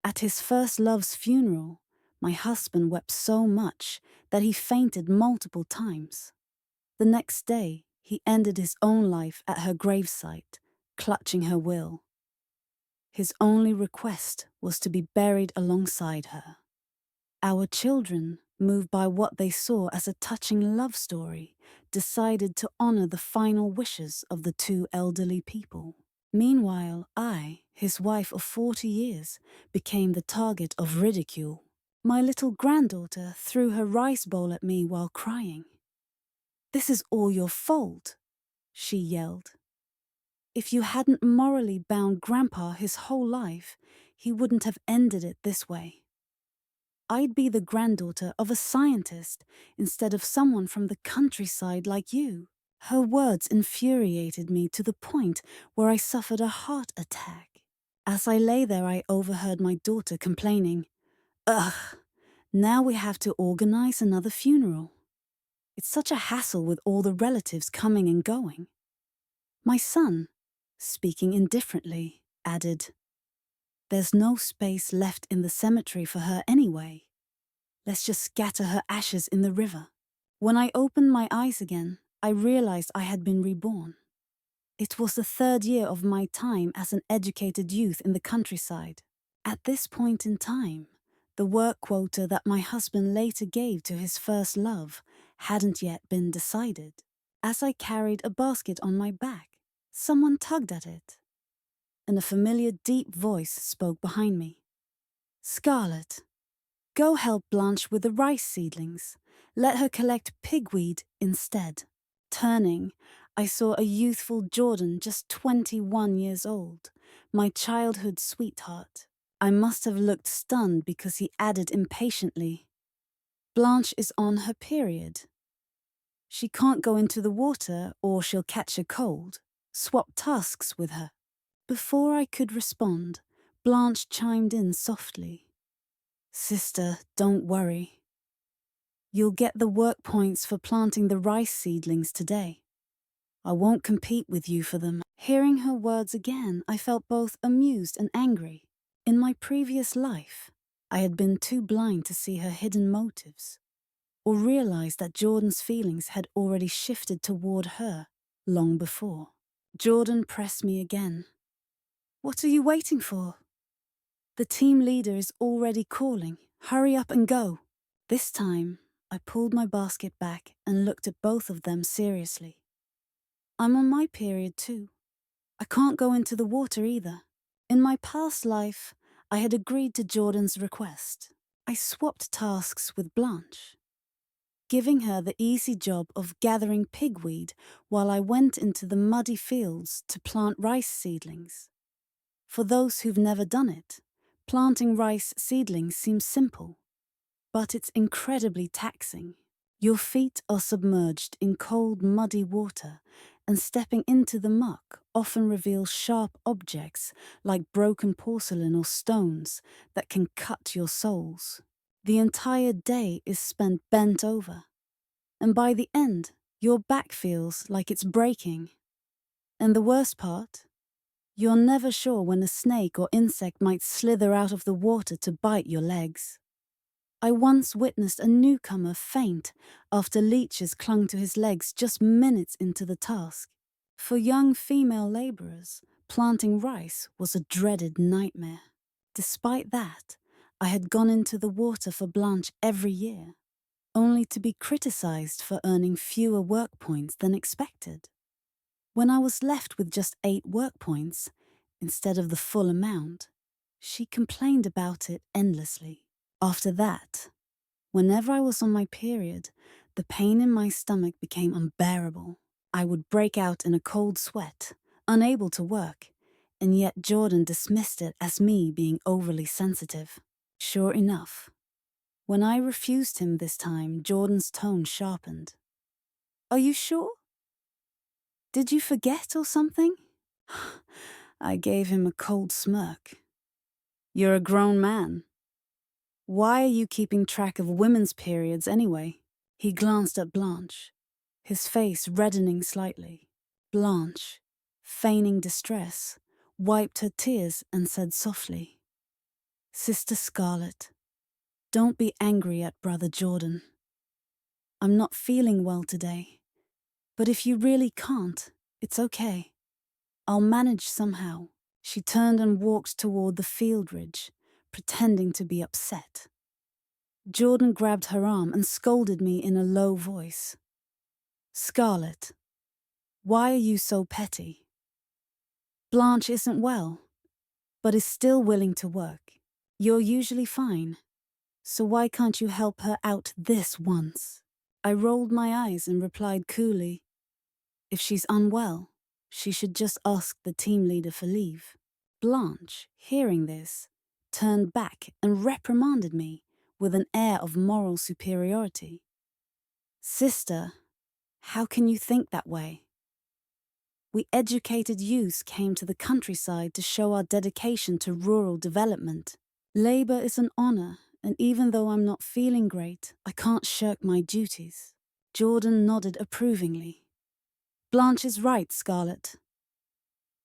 At his first love's funeral, my husband wept so much that he fainted multiple times. The next day, he ended his own life at her gravesite, clutching her will. His only request was to be buried alongside her. Our children, moved by what they saw as a touching love story, decided to honor the final wishes of the two elderly people. Meanwhile, I, his wife of 40 years, became the target of ridicule. My little granddaughter threw her rice bowl at me while crying. "This is all your fault," she yelled. "If you hadn't morally bound Grandpa his whole life, he wouldn't have ended it this way. I'd be the granddaughter of a scientist instead of someone from the countryside like you." Her words infuriated me to the point where I suffered a heart attack. As I lay there, I overheard my daughter complaining, "Ugh, now we have to organize another funeral. It's such a hassle with all the relatives coming and going." My son, speaking indifferently, added, "There's no space left in the cemetery for her anyway. Let's just scatter her ashes in the river." When I opened my eyes again, I realized I had been reborn. It was the third year of my time as an educated youth in the countryside. At this point in time, the work quota that my husband later gave to his first love hadn't yet been decided. As I carried a basket on my back, someone tugged at it, and a familiar deep voice spoke behind me. "Scarlett, go help Blanche with the rice seedlings. Let her collect pigweed instead." Turning, I saw a youthful Jordan just 21 years old, my childhood sweetheart. I must have looked stunned because he added impatiently, "Blanche is on her period. She can't go into the water or she'll catch a cold. Swap tasks with her." Before I could respond, Blanche chimed in softly, "Sister, don't worry. You'll get the work points for planting the rice seedlings today. I won't compete with you for them." Hearing her words again, I felt both amused and angry. In my previous life, I had been too blind to see her hidden motives, or realize that Jordan's feelings had already shifted toward her long before. Jordan pressed me again. "What are you waiting for? The team leader is already calling. Hurry up and go." This time, I pulled my basket back and looked at both of them seriously. "I'm on my period too. I can't go into the water either." In my past life, I had agreed to Jordan's request. I swapped tasks with Blanche, giving her the easy job of gathering pigweed while I went into the muddy fields to plant rice seedlings. For those who've never done it, planting rice seedlings seems simple, but it's incredibly taxing. Your feet are submerged in cold, muddy water, and stepping into the muck often reveals sharp objects like broken porcelain or stones that can cut your soles. The entire day is spent bent over, and by the end, your back feels like it's breaking. And the worst part? You're never sure when a snake or insect might slither out of the water to bite your legs. I once witnessed a newcomer faint after leeches clung to his legs just minutes into the task. For young female laborers, planting rice was a dreaded nightmare. Despite that, I had gone into the water for Blanche every year, only to be criticized for earning fewer work points than expected. When I was left with just 8 work points, instead of the full amount, she complained about it endlessly. After that, whenever I was on my period, the pain in my stomach became unbearable. I would break out in a cold sweat, unable to work, and yet Jordan dismissed it as me being overly sensitive. Sure enough, when I refused him this time, Jordan's tone sharpened. "Are you sure? Did you forget or something?" I gave him a cold smirk. "You're a grown man. Why are you keeping track of women's periods anyway?" He glanced at Blanche, his face reddening slightly. Blanche, feigning distress, wiped her tears and said softly, Sister Scarlett, don't be angry at Brother Jordan. I'm not feeling well today, but if you really can't, it's okay. I'll manage somehow. She turned and walked toward the field ridge, pretending to be upset. Jordan grabbed her arm and scolded me in a low voice. Scarlett, why are you so petty? Blanche isn't well, but is still willing to work. You're usually fine, so why can't you help her out this once? I rolled my eyes and replied coolly, if she's unwell, she should just ask the team leader for leave. Blanche, hearing this, turned back and reprimanded me with an air of moral superiority. Sister, how can you think that way? We educated youths came to the countryside to show our dedication to rural development. Labor is an honor, and even though I'm not feeling great, I can't shirk my duties. Jordan nodded approvingly. Blanche is right, Scarlett.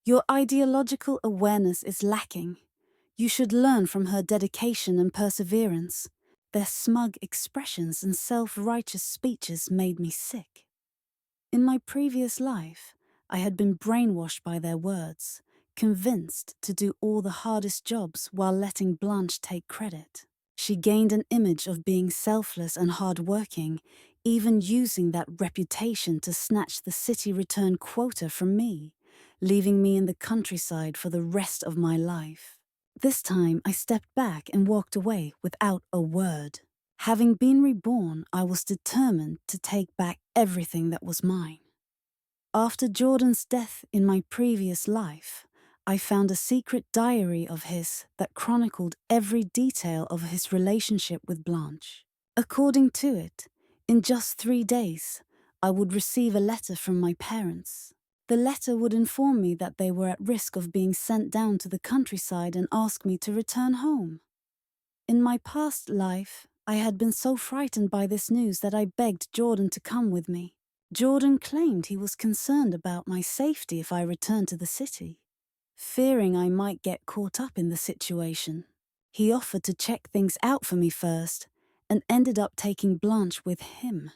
Your ideological awareness is lacking. You should learn from her dedication and perseverance. Their smug expressions and self-righteous speeches made me sick. In my previous life, I had been brainwashed by their words, convinced to do all the hardest jobs while letting Blanche take credit. She gained an image of being selfless and hardworking, even using that reputation to snatch the city return quota from me, leaving me in the countryside for the rest of my life. This time I stepped back and walked away without a word. Having been reborn, I was determined to take back everything that was mine. After Jordan's death in my previous life, I found a secret diary of his that chronicled every detail of his relationship with Blanche. According to it, in just 3 days, I would receive a letter from my parents. The letter would inform me that they were at risk of being sent down to the countryside and ask me to return home. In my past life, I had been so frightened by this news that I begged Jordan to come with me. Jordan claimed he was concerned about my safety if I returned to the city. Fearing I might get caught up in the situation, he offered to check things out for me first and ended up taking Blanche with him.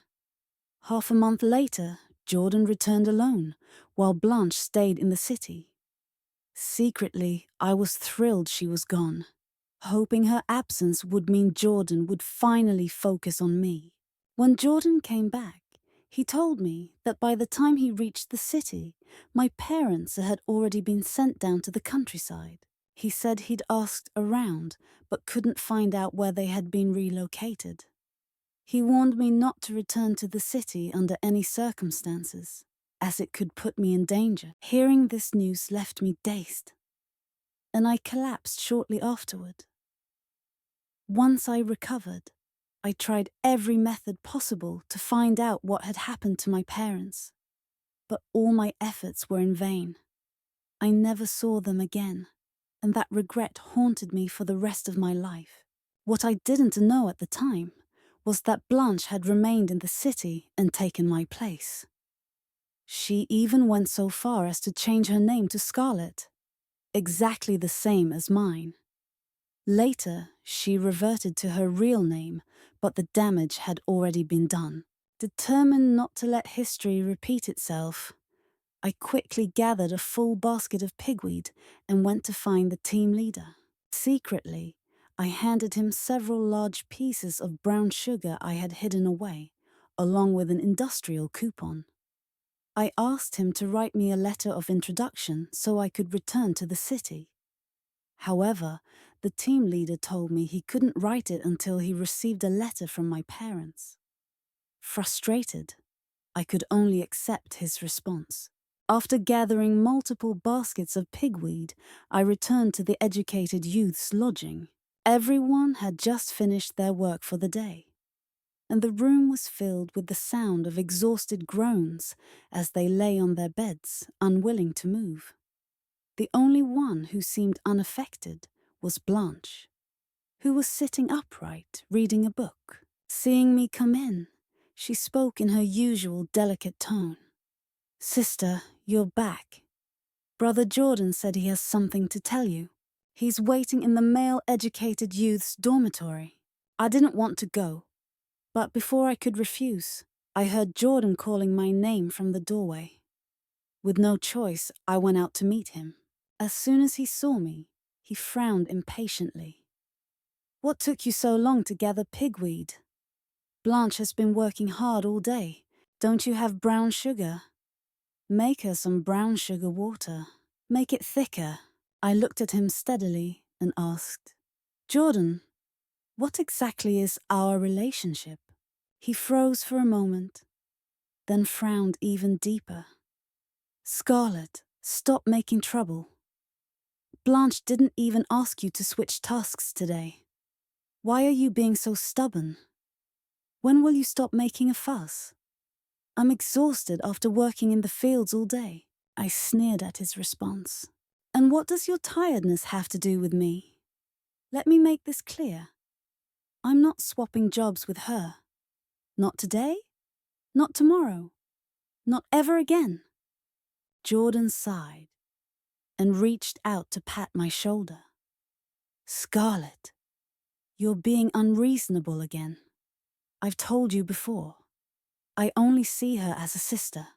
Half a month later, Jordan returned alone, while Blanche stayed in the city. Secretly, I was thrilled she was gone, hoping her absence would mean Jordan would finally focus on me. When Jordan came back, he told me that by the time he reached the city, my parents had already been sent down to the countryside. He said he'd asked around, but couldn't find out where they had been relocated. He warned me not to return to the city under any circumstances, as it could put me in danger. Hearing this news left me dazed, and I collapsed shortly afterward. Once I recovered, I tried every method possible to find out what had happened to my parents, but all my efforts were in vain. I never saw them again, and that regret haunted me for the rest of my life. What I didn't know at the time was that Blanche had remained in the city and taken my place. She even went so far as to change her name to Scarlett, exactly the same as mine. Later, she reverted to her real name, but the damage had already been done. Determined not to let history repeat itself, I quickly gathered a full basket of pigweed and went to find the team leader. Secretly, I handed him several large pieces of brown sugar I had hidden away, along with an industrial coupon. I asked him to write me a letter of introduction so I could return to the city. However, the team leader told me he couldn't write it until he received a letter from my parents. Frustrated, I could only accept his response. After gathering multiple baskets of pigweed, I returned to the educated youth's lodging. Everyone had just finished their work for the day, and the room was filled with the sound of exhausted groans as they lay on their beds, unwilling to move. The only one who seemed unaffected was Blanche, who was sitting upright, reading a book. Seeing me come in, she spoke in her usual delicate tone. "Sister, you're back. Brother Jordan said he has something to tell you." He's waiting in the male-educated youth's dormitory. I didn't want to go, but before I could refuse, I heard Jordan calling my name from the doorway. With no choice, I went out to meet him. As soon as he saw me, he frowned impatiently. "What took you so long to gather pigweed? Blanche has been working hard all day. Don't you have brown sugar? Make her some brown sugar water. Make it thicker." I looked at him steadily and asked, "Jordan, what exactly is our relationship?" He froze for a moment, then frowned even deeper. "Scarlett, stop making trouble. Blanche didn't even ask you to switch tasks today. Why are you being so stubborn? When will you stop making a fuss? I'm exhausted after working in the fields all day." I sneered at his response. "And what does your tiredness have to do with me? Let me make this clear. I'm not swapping jobs with her. Not today, not tomorrow, not ever again." Jordan sighed and reached out to pat my shoulder. "Scarlett, you're being unreasonable again. I've told you before. I only see her as a sister.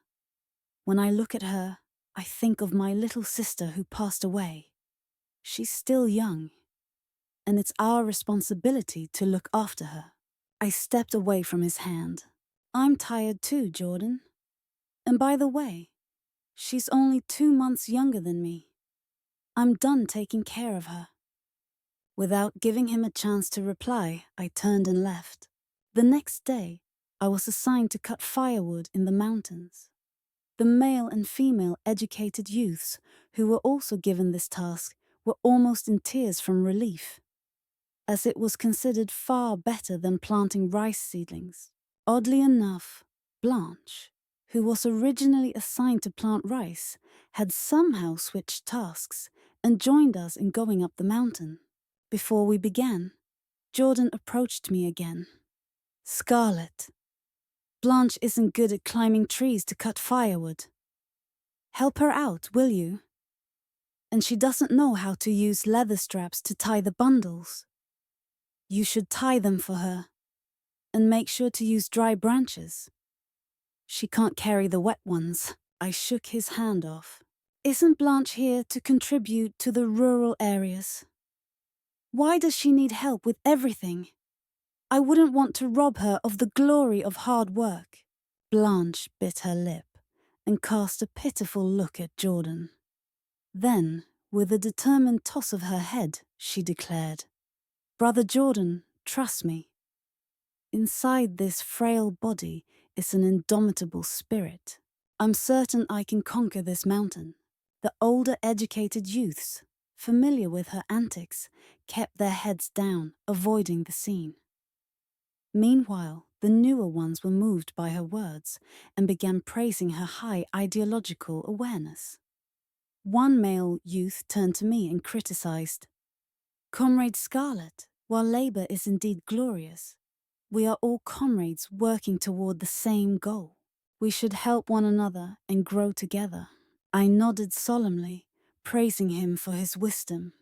When I look at her, I think of my little sister who passed away. She's still young, and it's our responsibility to look after her." I stepped away from his hand. "I'm tired too, Jordan. And by the way, she's only 2 months younger than me. I'm done taking care of her." Without giving him a chance to reply, I turned and left. The next day, I was assigned to cut firewood in the mountains. The male and female educated youths who were also given this task were almost in tears from relief, as it was considered far better than planting rice seedlings. Oddly enough, Blanche, who was originally assigned to plant rice, had somehow switched tasks and joined us in going up the mountain. Before we began, Jordan approached me again. "Scarlett, Blanche isn't good at climbing trees to cut firewood. Help her out, will you? And she doesn't know how to use leather straps to tie the bundles. You should tie them for her, and make sure to use dry branches. She can't carry the wet ones." I shook his hand off. "Isn't Blanche here to contribute to the rural areas? Why does she need help with everything? I wouldn't want to rob her of the glory of hard work." Blanche bit her lip and cast a pitiful look at Jordan. Then, with a determined toss of her head, she declared, "Brother Jordan, trust me. Inside this frail body is an indomitable spirit. I'm certain I can conquer this mountain." The older educated youths, familiar with her antics, kept their heads down, avoiding the scene. Meanwhile, the newer ones were moved by her words and began praising her high ideological awareness. One male youth turned to me and criticized, "Comrade Scarlett, while labor is indeed glorious, we are all comrades working toward the same goal. We should help one another and grow together." I nodded solemnly, praising him for his wisdom.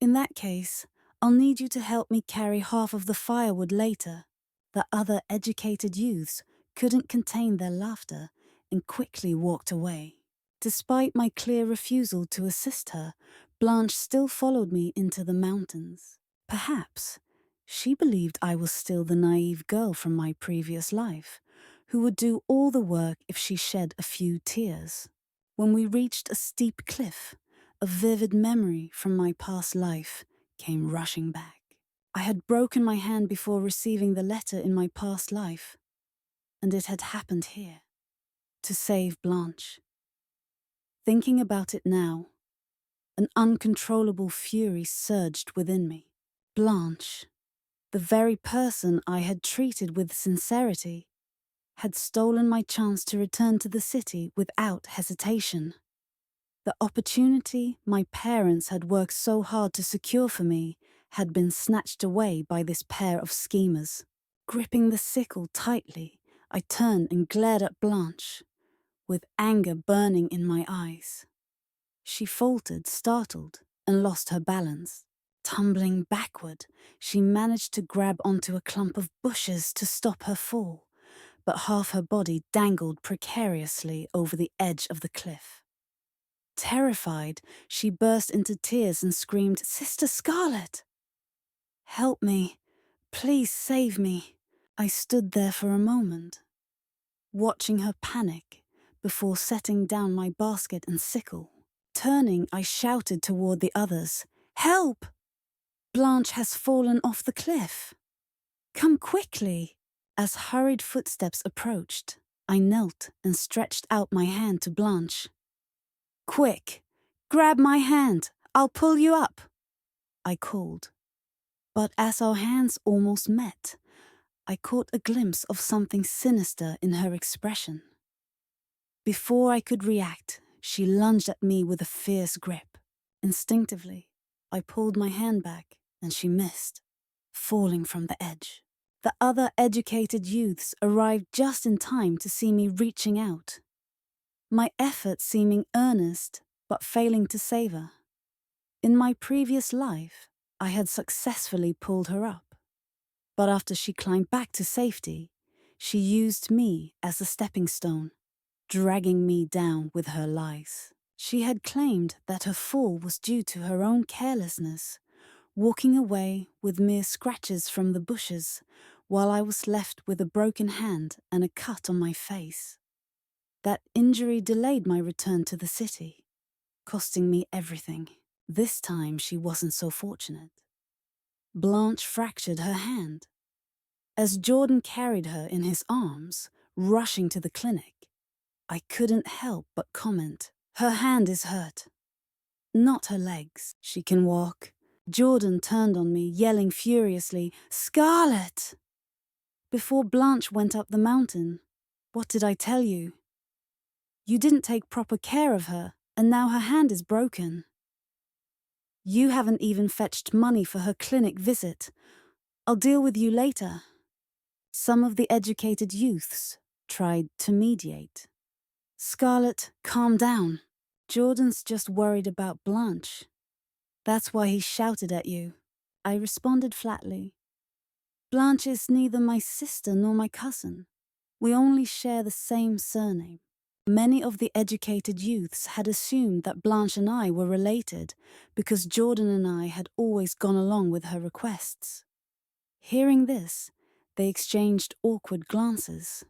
"In that case, I'll need you to help me carry half of the firewood later." The other educated youths couldn't contain their laughter and quickly walked away. Despite my clear refusal to assist her, Blanche still followed me into the mountains. Perhaps she believed I was still the naive girl from my previous life, who would do all the work if she shed a few tears. When we reached a steep cliff, a vivid memory from my past life came rushing back. I had broken my hand before receiving the letter in my past life, and it had happened here, to save Blanche. Thinking about it now, an uncontrollable fury surged within me. Blanche, the very person I had treated with sincerity, had stolen my chance to return to the city without hesitation. The opportunity my parents had worked so hard to secure for me had been snatched away by this pair of schemers. Gripping the sickle tightly, I turned and glared at Blanche, with anger burning in my eyes. She faltered, startled, and lost her balance. Tumbling backward, she managed to grab onto a clump of bushes to stop her fall, but half her body dangled precariously over the edge of the cliff. Terrified, she burst into tears and screamed, "Sister Scarlet! Help me! Please save me!" I stood there for a moment, watching her panic before setting down my basket and sickle. Turning, I shouted toward the others, "Help! Blanche has fallen off the cliff. Come quickly!" As hurried footsteps approached, I knelt and stretched out my hand to Blanche. "Quick! Grab my hand! I'll pull you up!" I called. But as our hands almost met, I caught a glimpse of something sinister in her expression. Before I could react, she lunged at me with a fierce grip. Instinctively, I pulled my hand back, and she missed, falling from the edge. The other educated youths arrived just in time to see me reaching out, my effort seeming earnest but failing to save her. In my previous life, I had successfully pulled her up, but after she climbed back to safety, she used me as a stepping stone, dragging me down with her lies. She had claimed that her fall was due to her own carelessness, walking away with mere scratches from the bushes, while I was left with a broken hand and a cut on my face. That injury delayed my return to the city, costing me everything. This time she wasn't so fortunate. Blanche fractured her hand. As Jordan carried her in his arms, rushing to the clinic, I couldn't help but comment, "Her hand is hurt. Not her legs. She can walk." Jordan turned on me, yelling furiously, "Scarlet!" Before Blanche went up the mountain, what did I tell you? You didn't take proper care of her, and now her hand is broken. You haven't even fetched money for her clinic visit. I'll deal with you later. Some of the educated youths tried to mediate. "Scarlet, calm down. Jordan's just worried about Blanche. That's why he shouted at you." I responded flatly. "Blanche is neither my sister nor my cousin. We only share the same surname." Many of the educated youths had assumed that Blanche and I were related because Jordan and I had always gone along with her requests. Hearing this, they exchanged awkward glances.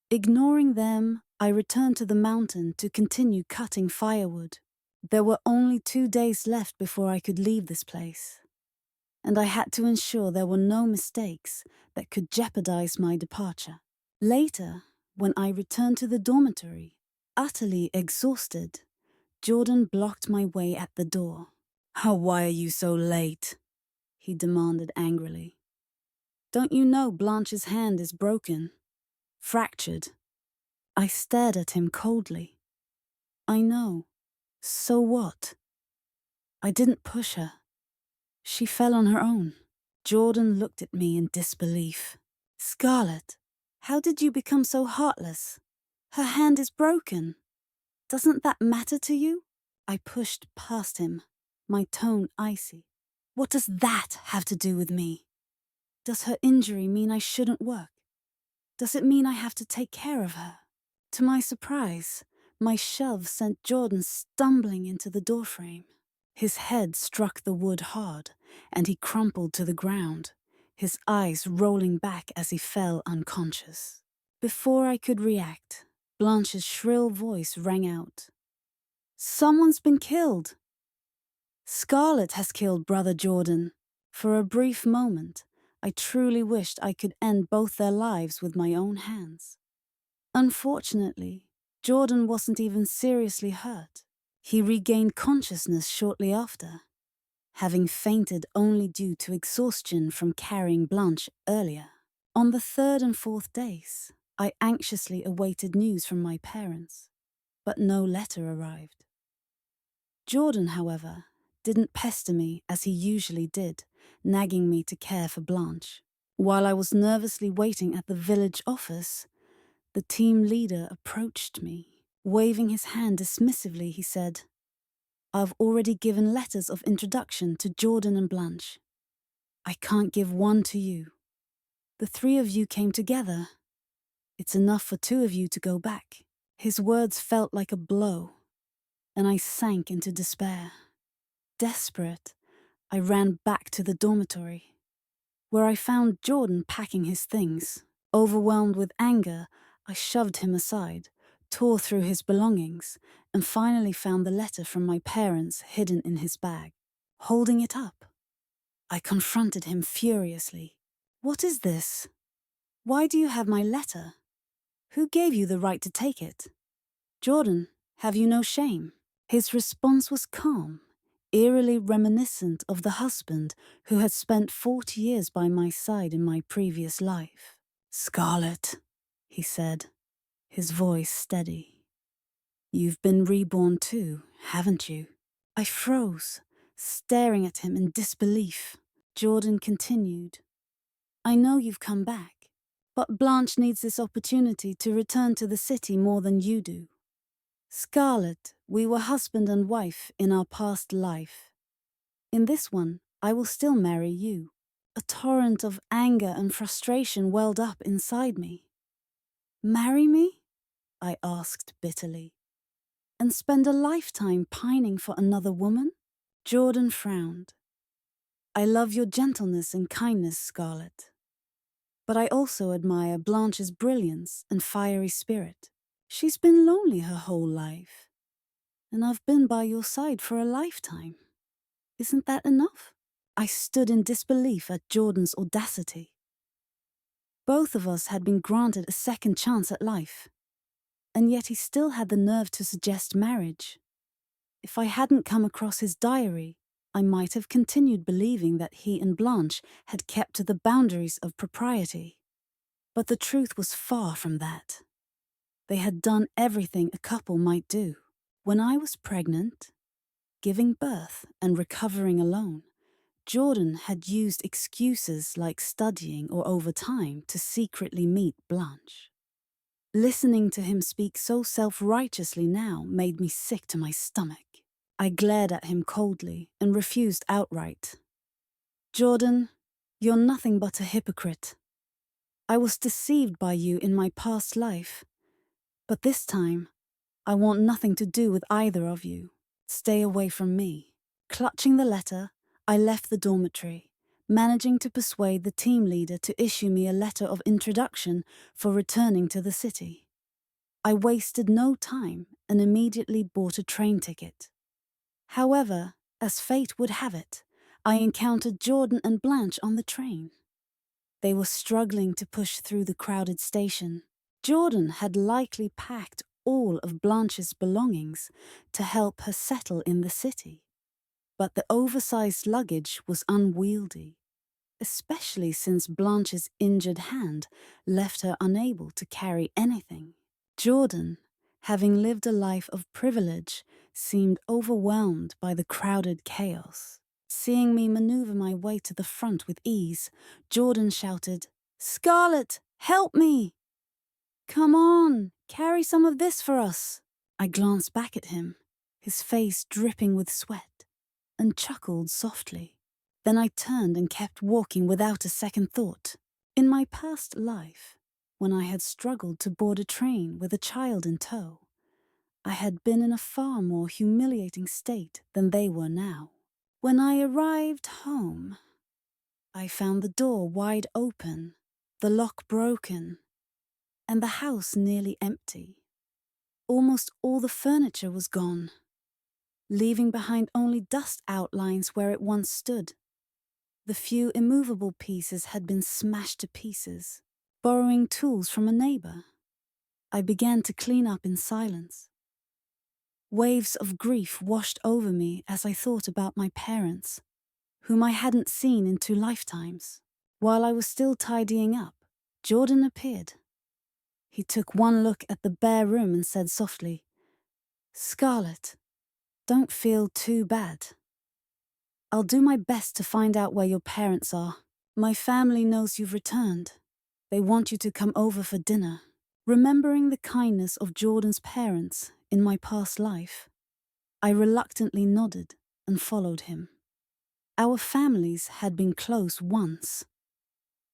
Ignoring them, I returned to the mountain to continue cutting firewood. There were only 2 days left before I could leave this place, and I had to ensure there were no mistakes that could jeopardize my departure. Later, when I returned to the dormitory, utterly exhausted, Jordan blocked my way at the door. "Oh, why are you so late?" he demanded angrily. "Don't you know Blanche's hand is broken? Fractured." I stared at him coldly. "I know. So what? I didn't push her. She fell on her own." Jordan looked at me in disbelief. "Scarlet, how did you become so heartless? Her hand is broken. Doesn't that matter to you?" I pushed past him, my tone icy. "What does that have to do with me? Does her injury mean I shouldn't work? Does it mean I have to take care of her?" To my surprise, my shove sent Jordan stumbling into the doorframe. His head struck the wood hard, and he crumpled to the ground, his eyes rolling back as he fell unconscious. Before I could react, Blanche's shrill voice rang out. "Someone's been killed! Scarlet has killed Brother Jordan." For a brief moment, I truly wished I could end both their lives with my own hands. Unfortunately, Jordan wasn't even seriously hurt. He regained consciousness shortly after, having fainted only due to exhaustion from carrying Blanche earlier. On the 3rd and 4th days, I anxiously awaited news from my parents, but no letter arrived. Jordan, however, didn't pester me as he usually did, nagging me to care for Blanche. While I was nervously waiting at the village office, the team leader approached me. Waving his hand dismissively, he said, I've already given letters of introduction to Jordan and Blanche. I can't give one to you. The three of you came together. It's enough for two of you to go back." His words felt like a blow, and I sank into despair. Desperate, I ran back to the dormitory, where I found Jordan packing his things. Overwhelmed with anger, I shoved him aside, tore through his belongings, and finally found the letter from my parents hidden in his bag. Holding it up, I confronted him furiously. "What is this? Why do you have my letter? Who gave you the right to take it? Jordan, have you no shame?" His response was calm, eerily reminiscent of the husband who had spent 40 years by my side in my previous life. "Scarlett," he said, his voice steady. "You've been reborn too, haven't you?" I froze, staring at him in disbelief. Jordan continued, "I know you've come back, but Blanche needs this opportunity to return to the city more than you do. Scarlett, we were husband and wife in our past life. In this one, I will still marry you." A torrent of anger and frustration welled up inside me. "Marry me?" I asked bitterly. "And spend a lifetime pining for another woman?" Jordan frowned. "I love your gentleness and kindness, Scarlett. But I also admire Blanche's brilliance and fiery spirit. She's been lonely her whole life, and I've been by your side for a lifetime. Isn't that enough?" I stood in disbelief at Jordan's audacity. Both of us had been granted a second chance at life, and yet he still had the nerve to suggest marriage. If I hadn't come across his diary, I might have continued believing that he and Blanche had kept to the boundaries of propriety. But the truth was far from that. They had done everything a couple might do. When I was pregnant, giving birth and recovering alone, Jordan had used excuses like studying or overtime to secretly meet Blanche. Listening to him speak so self-righteously now made me sick to my stomach. I glared at him coldly and refused outright. "Jordan, you're nothing but a hypocrite. I was deceived by you in my past life, but this time, I want nothing to do with either of you. Stay away from me." Clutching the letter, I left the dormitory, managing to persuade the team leader to issue me a letter of introduction for returning to the city. I wasted no time and immediately bought a train ticket. However, as fate would have it, I encountered Jordan and Blanche on the train. They were struggling to push through the crowded station. Jordan had likely packed all of Blanche's belongings to help her settle in the city. But the oversized luggage was unwieldy, especially since Blanche's injured hand left her unable to carry anything. Jordan, having lived a life of privilege, seemed overwhelmed by the crowded chaos. Seeing me maneuver my way to the front with ease, Jordan shouted, "Scarlett, help me! Come on, carry some of this for us." I glanced back at him, his face dripping with sweat, and chuckled softly. Then I turned and kept walking without a second thought. In my past life, when I had struggled to board a train with a child in tow, I had been in a far more humiliating state than they were now. When I arrived home, I found the door wide open, the lock broken, and the house nearly empty. Almost all the furniture was gone, leaving behind only dust outlines where it once stood. The few immovable pieces had been smashed to pieces. Borrowing tools from a neighbor, I began to clean up in silence. Waves of grief washed over me as I thought about my parents, whom I hadn't seen in 2 lifetimes. While I was still tidying up, Jordan appeared. He took one look at the bare room and said softly, "Scarlett, don't feel too bad. I'll do my best to find out where your parents are. My family knows you've returned. They want you to come over for dinner." Remembering the kindness of Jordan's parents in my past life, I reluctantly nodded and followed him. Our families had been close once,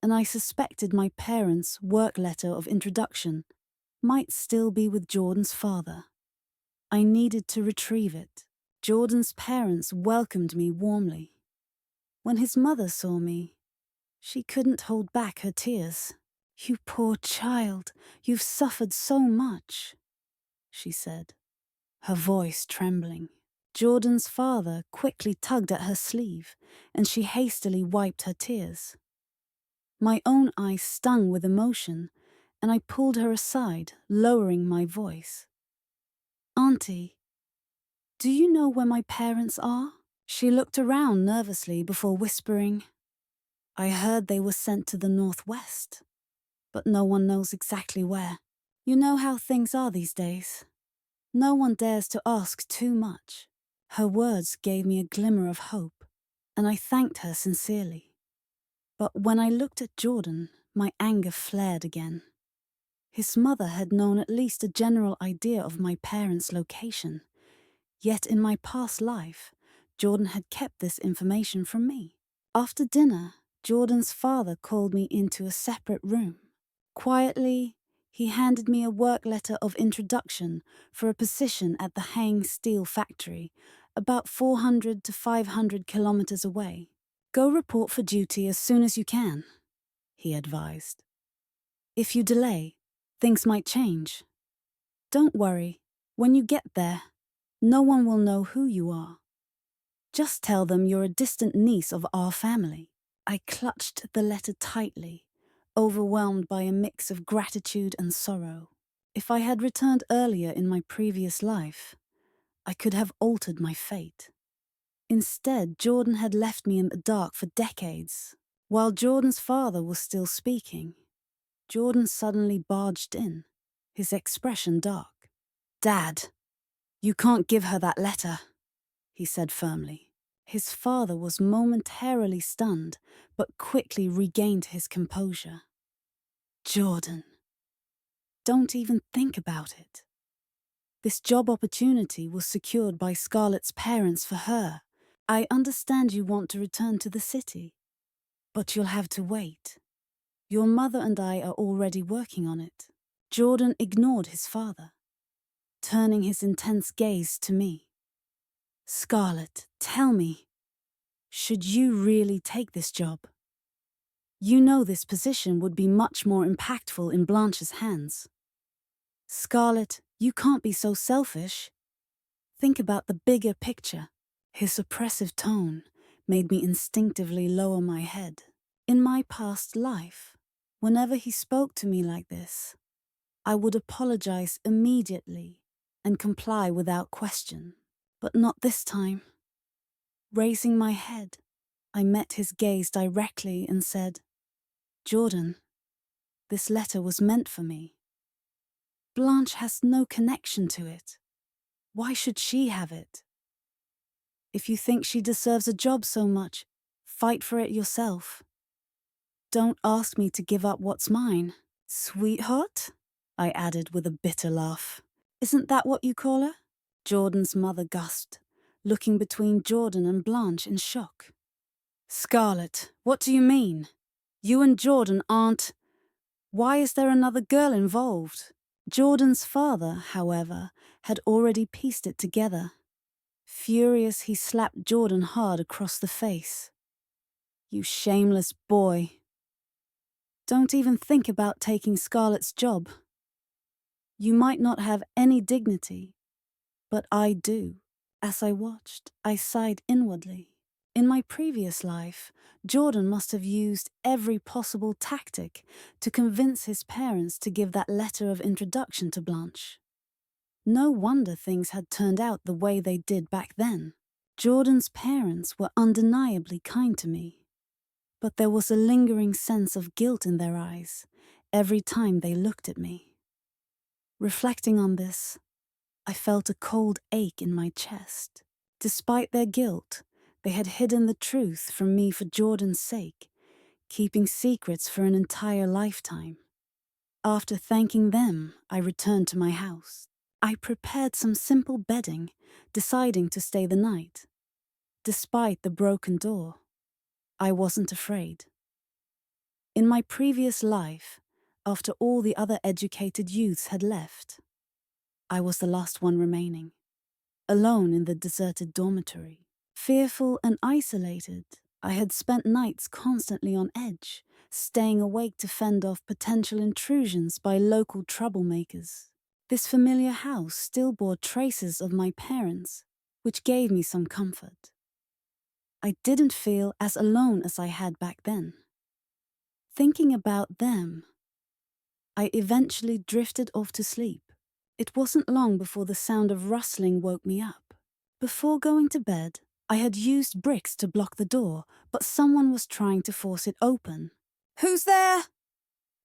and I suspected my parents' work letter of introduction might still be with Jordan's father. I needed to retrieve it. Jordan's parents welcomed me warmly. When his mother saw me, she couldn't hold back her tears. "You poor child, you've suffered so much," she said, her voice trembling. Jordan's father quickly tugged at her sleeve, and she hastily wiped her tears. My own eyes stung with emotion, and I pulled her aside, lowering my voice. "Auntie, do you know where my parents are?" She looked around nervously before whispering, "I heard they were sent to the northwest, but no one knows exactly where. You know how things are these days. No one dares to ask too much." Her words gave me a glimmer of hope, and I thanked her sincerely. But when I looked at Jordan, my anger flared again. His mother had known at least a general idea of my parents' location, yet in my past life, Jordan had kept this information from me. After dinner, Jordan's father called me into a separate room. Quietly, he handed me a work letter of introduction for a position at the Hang Steel factory, about 400 to 500 kilometers away. "Go report for duty as soon as you can," he advised. "If you delay, things might change. Don't worry, when you get there, no one will know who you are. Just tell them you're a distant niece of our family." I clutched the letter tightly, overwhelmed by a mix of gratitude and sorrow. If I had returned earlier in my previous life, I could have altered my fate. Instead, Jordan had left me in the dark for decades. While Jordan's father was still speaking, Jordan suddenly barged in, his expression dark. "Dad, you can't give her that letter," he said firmly. His father was momentarily stunned, but quickly regained his composure. "Jordan, don't even think about it. This job opportunity was secured by Scarlett's parents for her. I understand you want to return to the city, but you'll have to wait. Your mother and I are already working on it." Jordan ignored his father, turning his intense gaze to me. "Scarlett, tell me, should you really take this job? You know this position would be much more impactful in Blanche's hands. Scarlett, you can't be so selfish. Think about the bigger picture." His oppressive tone made me instinctively lower my head. In my past life, whenever he spoke to me like this, I would apologize immediately and comply without question. But not this time. Raising my head, I met his gaze directly and said, "Jordan, this letter was meant for me. Blanche has no connection to it. Why should she have it? If you think she deserves a job so much, fight for it yourself. Don't ask me to give up what's mine." "Sweetheart?" I added with a bitter laugh. "Isn't that what you call her?" Jordan's mother gasped, looking between Jordan and Blanche in shock. "Scarlett, what do you mean? You and Jordan aren't... Why is there another girl involved?" Jordan's father, however, had already pieced it together. Furious, he slapped Jordan hard across the face. "You shameless boy. Don't even think about taking Scarlett's job. You might not have any dignity, but I do." As I watched, I sighed inwardly. In my previous life, Jordan must have used every possible tactic to convince his parents to give that letter of introduction to Blanche. No wonder things had turned out the way they did back then. Jordan's parents were undeniably kind to me, but there was a lingering sense of guilt in their eyes every time they looked at me. Reflecting on this, I felt a cold ache in my chest. Despite their guilt, they had hidden the truth from me for Jordan's sake, keeping secrets for an entire lifetime. After thanking them, I returned to my house. I prepared some simple bedding, deciding to stay the night. Despite the broken door, I wasn't afraid. In my previous life, after all the other educated youths had left, I was the last one remaining, alone in the deserted dormitory. Fearful and isolated, I had spent nights constantly on edge, staying awake to fend off potential intrusions by local troublemakers. This familiar house still bore traces of my parents, which gave me some comfort. I didn't feel as alone as I had back then. Thinking about them, I eventually drifted off to sleep. It wasn't long before the sound of rustling woke me up. Before going to bed, I had used bricks to block the door, but someone was trying to force it open. "Who's there?"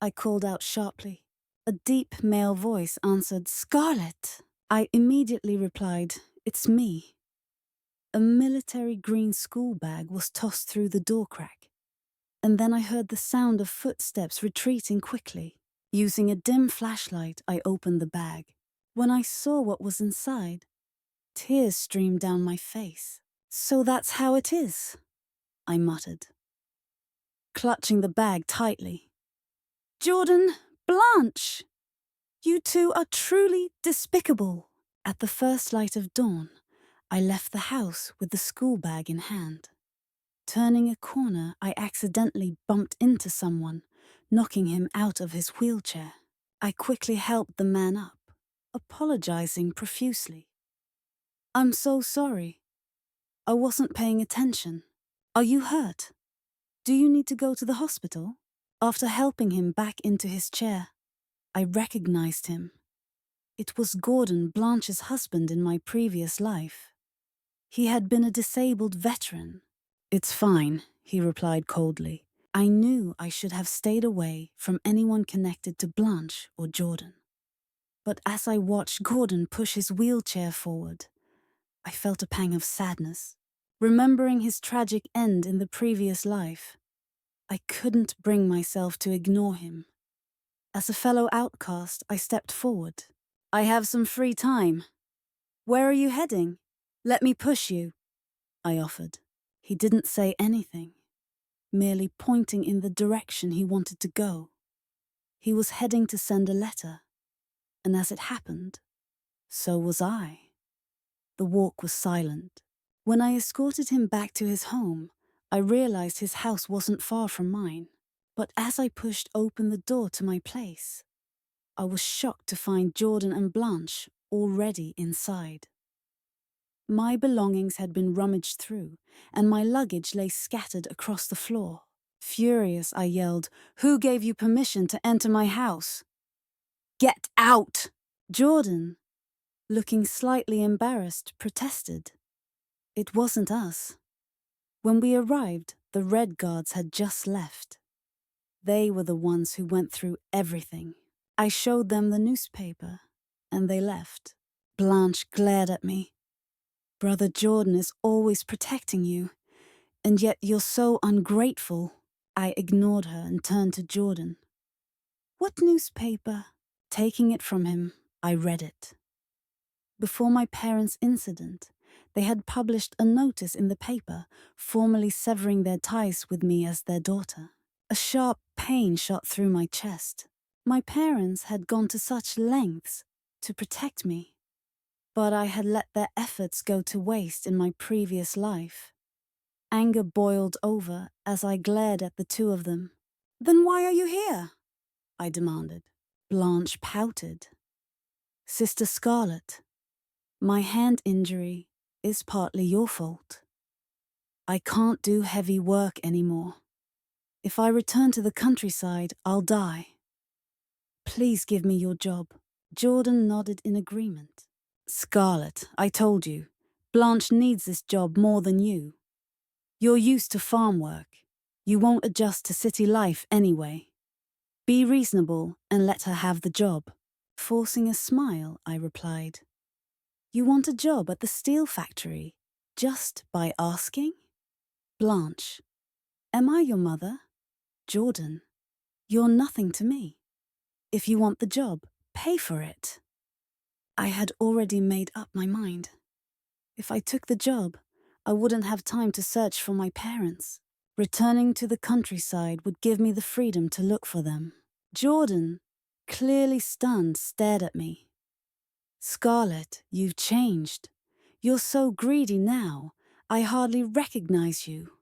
I called out sharply. A deep male voice answered, "Scarlett." I immediately replied, "It's me." A military green school bag was tossed through the door crack, and then I heard the sound of footsteps retreating quickly. Using a dim flashlight, I opened the bag. When I saw what was inside, tears streamed down my face. "So that's how it is," I muttered, clutching the bag tightly. "Jordan, Blanche! You two are truly despicable." At the first light of dawn, I left the house with the school bag in hand. Turning a corner, I accidentally bumped into someone, knocking him out of his wheelchair. I quickly helped the man up, apologizing profusely. "I'm so sorry. I wasn't paying attention. Are you hurt? Do you need to go to the hospital?" After helping him back into his chair, I recognized him. It was Gordon, Blanche's husband in my previous life. He had been a disabled veteran. "It's fine," he replied coldly. I knew I should have stayed away from anyone connected to Blanche or Jordan. But as I watched Gordon push his wheelchair forward, I felt a pang of sadness. Remembering his tragic end in the previous life, I couldn't bring myself to ignore him. As a fellow outcast, I stepped forward. "I have some free time. Where are you heading? Let me push you," I offered. He didn't say anything, merely pointing in the direction he wanted to go. He was heading to send a letter, and as it happened, so was I. The walk was silent. When I escorted him back to his home, I realized his house wasn't far from mine. But as I pushed open the door to my place, I was shocked to find Jordan and Blanche already inside. My belongings had been rummaged through, and my luggage lay scattered across the floor. Furious, I yelled, "Who gave you permission to enter my house?" "Get out!" Jordan, looking slightly embarrassed, protested. "It wasn't us." When we arrived, the Red Guards had just left. They were the ones who went through everything. I showed them the newspaper, and they left. Blanche glared at me. "Brother Jordan is always protecting you, and yet you're so ungrateful." I ignored her and turned to Jordan. "What newspaper?" Taking it from him, I read it. Before my parents' incident, they had published a notice in the paper, formally severing their ties with me as their daughter. A sharp pain shot through my chest. My parents had gone to such lengths to protect me, but I had let their efforts go to waste in my previous life. Anger boiled over as I glared at the two of them. "Then why are you here?" I demanded. Blanche pouted. "Sister Scarlett, my hand injury is partly your fault. I can't do heavy work anymore. If I return to the countryside, I'll die. Please give me your job." Jordan nodded in agreement. "Scarlett, I told you, Blanche needs this job more than you. You're used to farm work. You won't adjust to city life anyway. Be reasonable and let her have the job." Forcing a smile, I replied, "You want a job at the steel factory just by asking?" "Blanche, am I your mother? Jordan, you're nothing to me. If you want the job, pay for it." I had already made up my mind. If I took the job, I wouldn't have time to search for my parents. Returning to the countryside would give me the freedom to look for them. Jordan, clearly stunned, stared at me. Scarlett, you've changed. You're so greedy now, I hardly recognize you.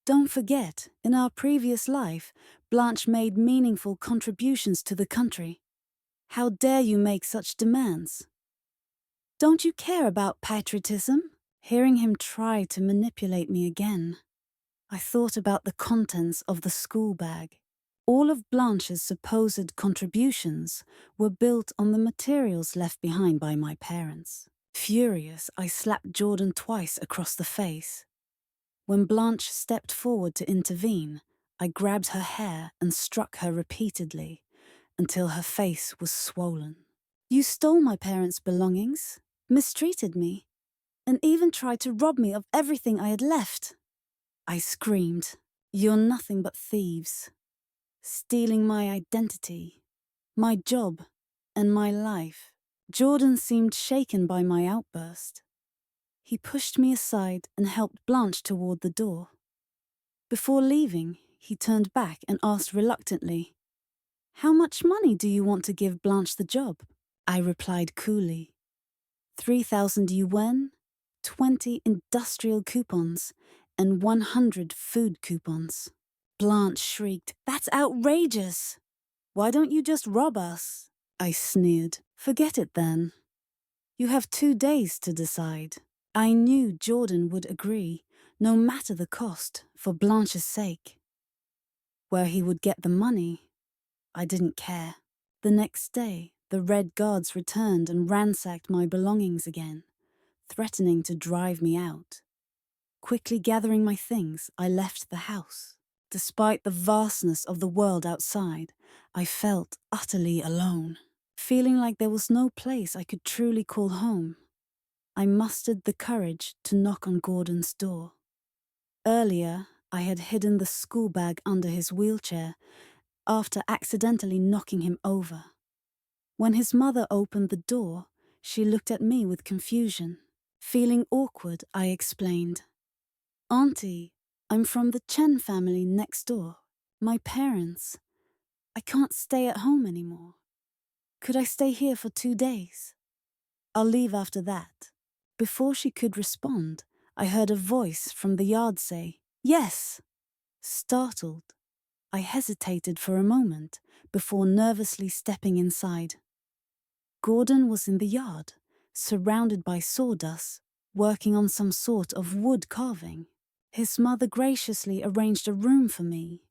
Don't forget, in our previous life, Blanche made meaningful contributions to the country. How dare you make such demands? Don't you care about patriotism? Hearing him try to manipulate me again, I thought about the contents of the school bag. All of Blanche's supposed contributions were built on the materials left behind by my parents. Furious, I slapped Jordan twice across the face. When Blanche stepped forward to intervene, I grabbed her hair and struck her repeatedly until her face was swollen. You stole my parents' belongings, mistreated me, and even tried to rob me of everything I had left. I screamed, You're nothing but thieves, stealing my identity, my job, and my life. Jordan seemed shaken by my outburst. He pushed me aside and helped Blanche toward the door. Before leaving, he turned back and asked reluctantly, How much money do you want to give Blanche the job? I replied coolly, 3,000 yuan, 20 industrial coupons, and 100 food coupons. Blanche shrieked, That's outrageous! Why don't you just rob us? I sneered. Forget it then. You have 2 days to decide. I knew Jordan would agree, no matter the cost, for Blanche's sake. Where he would get the money, I didn't care. The next day, the Red Guards returned and ransacked my belongings again, threatening to drive me out. Quickly gathering my things, I left the house. Despite the vastness of the world outside, I felt utterly alone, feeling like there was no place I could truly call home. I mustered the courage to knock on Gordon's door. Earlier, I had hidden the school bag under his wheelchair after accidentally knocking him over. When his mother opened the door, she looked at me with confusion. Feeling awkward, I explained, Auntie, I'm from the Chen family next door. My parents. I can't stay at home anymore. Could I stay here for 2 days? I'll leave after that. Before she could respond, I heard a voice from the yard say, Yes! Startled, I hesitated for a moment before nervously stepping inside. Gordon was in the yard, surrounded by sawdust, working on some sort of wood carving. His mother graciously arranged a room for me,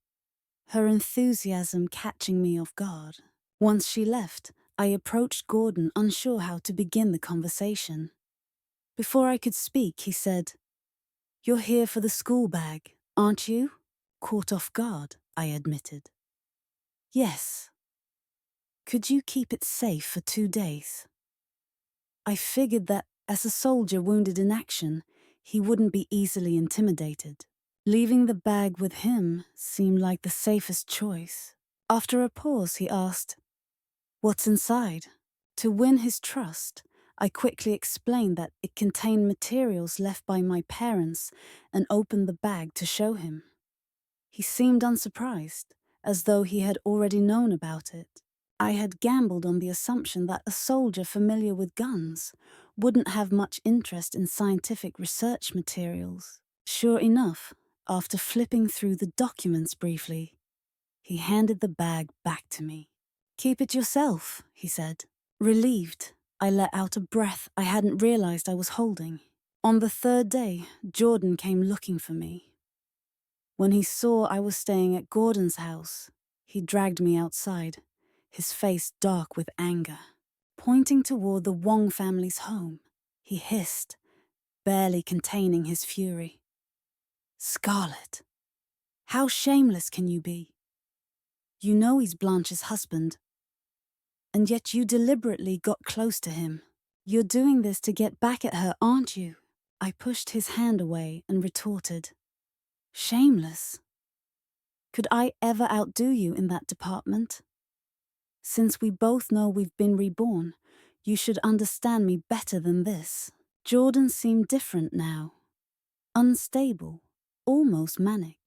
her enthusiasm catching me off guard. Once she left, I approached Gordon, unsure how to begin the conversation. Before I could speak, he said, You're here for the school bag, aren't you? Caught off guard, I admitted. Yes. Could you keep it safe for 2 days? I figured that, as a soldier wounded in action, he wouldn't be easily intimidated. Leaving the bag with him seemed like the safest choice. After a pause, he asked, What's inside? To win his trust, I quickly explained that it contained materials left by my parents and opened the bag to show him. He seemed unsurprised, as though he had already known about it. I had gambled on the assumption that a soldier familiar with guns wouldn't have much interest in scientific research materials. Sure enough, after flipping through the documents briefly, he handed the bag back to me. Keep it yourself, he said. Relieved, I let out a breath I hadn't realized I was holding. On the 3rd day, Jordan came looking for me. When he saw I was staying at Gordon's house, he dragged me outside, his face dark with anger. Pointing toward the Wong family's home, he hissed, barely containing his fury. Scarlett, how shameless can you be? You know he's Blanche's husband, and yet you deliberately got close to him. You're doing this to get back at her, aren't you? I pushed his hand away and retorted, Shameless? Could I ever outdo you in that department? Since we both know we've been reborn, You should understand me better than this. Jordan seemed different now. Unstable, almost manic.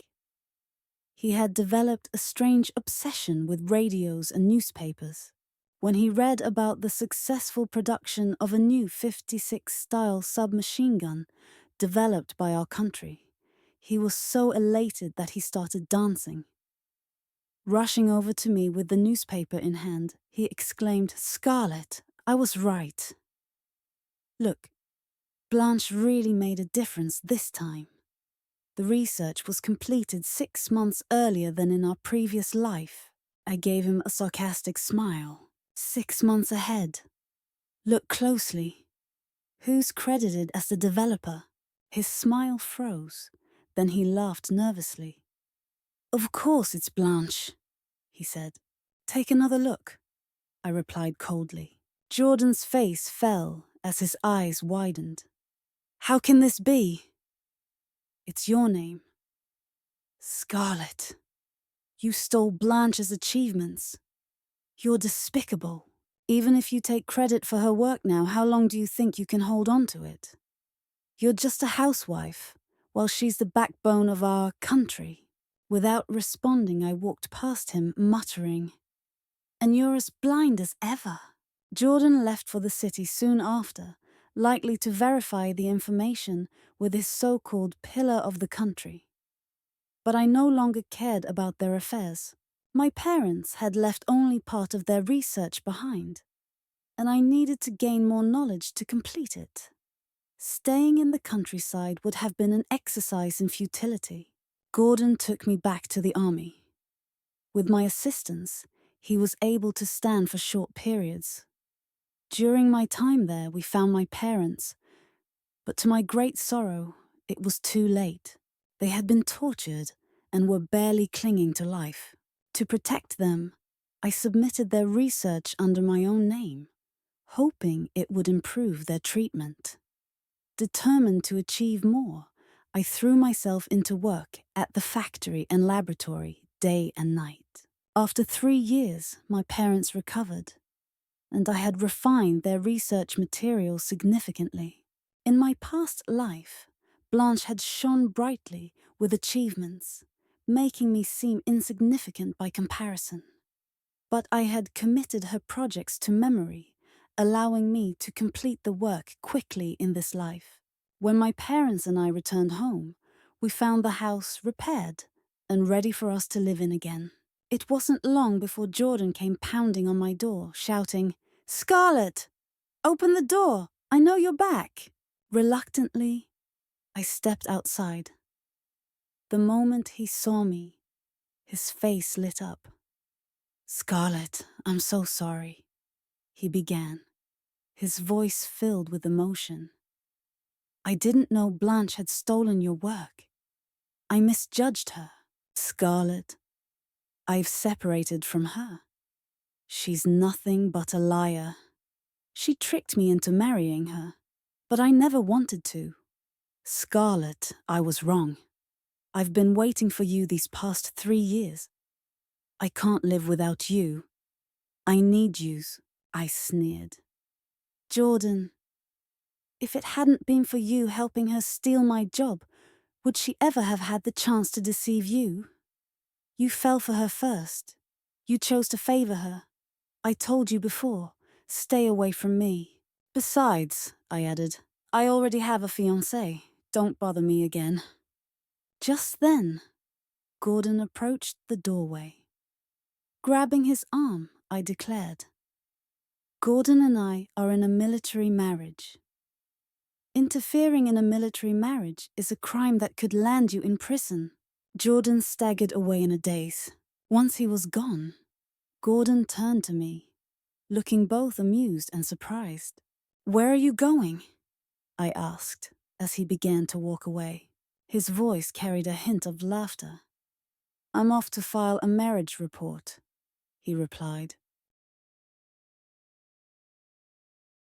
He had developed a strange obsession with radios and newspapers. When he read about the successful production of a new 56-style submachine gun developed by our country, he was so elated that he started dancing. Rushing over to me with the newspaper in hand, he exclaimed, "Scarlett, I was right. Look, Blanche really made a difference this time. The research was completed 6 months earlier than in our previous life." I gave him a sarcastic smile. 6 months ahead. Look closely. Who's credited as the developer? His smile froze. Then he laughed nervously. "Of course it's Blanche," he said. "Take another look," I replied coldly. Jordan's face fell as his eyes widened. "How can this be?" "It's your name." "Scarlett, you stole Blanche's achievements. You're despicable. Even if you take credit for her work now, how long do you think you can hold on to it? You're just a housewife, while she's the backbone of our country." Without responding, I walked past him, muttering, "And you're as blind as ever." Jordan left for the city soon after, likely to verify the information with his so-called pillar of the country. But I no longer cared about their affairs. My parents had left only part of their research behind, and I needed to gain more knowledge to complete it. Staying in the countryside would have been an exercise in futility. Gordon took me back to the army. With my assistance, he was able to stand for short periods. During my time there, we found my parents, but to my great sorrow, it was too late. They had been tortured and were barely clinging to life. To protect them, I submitted their research under my own name, hoping it would improve their treatment. Determined to achieve more, I threw myself into work at the factory and laboratory day and night. After 3 years, my parents recovered, and I had refined their research material significantly. In my past life, Blanche had shone brightly with achievements, making me seem insignificant by comparison. But I had committed her projects to memory, allowing me to complete the work quickly in this life. When my parents and I returned home, we found the house repaired and ready for us to live in again. It wasn't long before Jordan came pounding on my door, shouting, "Scarlett, open the door! I know you're back!" Reluctantly, I stepped outside. The moment he saw me, his face lit up. "Scarlett, I'm so sorry," he began, his voice filled with emotion. "I didn't know Blanche had stolen your work. I misjudged her. Scarlett, I've separated from her. She's nothing but a liar. She tricked me into marrying her, but I never wanted to. Scarlett, I was wrong. I've been waiting for you these past 3 years. I can't live without you. I need yous," I sneered. "Jordan, if it hadn't been for you helping her steal my job, would she ever have had the chance to deceive you? You fell for her first. You chose to favor her. I told you before, stay away from me. Besides," I added, "I already have a fiancé. Don't bother me again." Just then, Gordon approached the doorway. Grabbing his arm, I declared, "Gordon and I are in a military marriage. Interfering in a military marriage is a crime that could land you in prison." Jordan staggered away in a daze. Once he was gone, Gordon turned to me, looking both amused and surprised. "Where are you going?" I asked, as he began to walk away. His voice carried a hint of laughter. "I'm off to file a marriage report," he replied.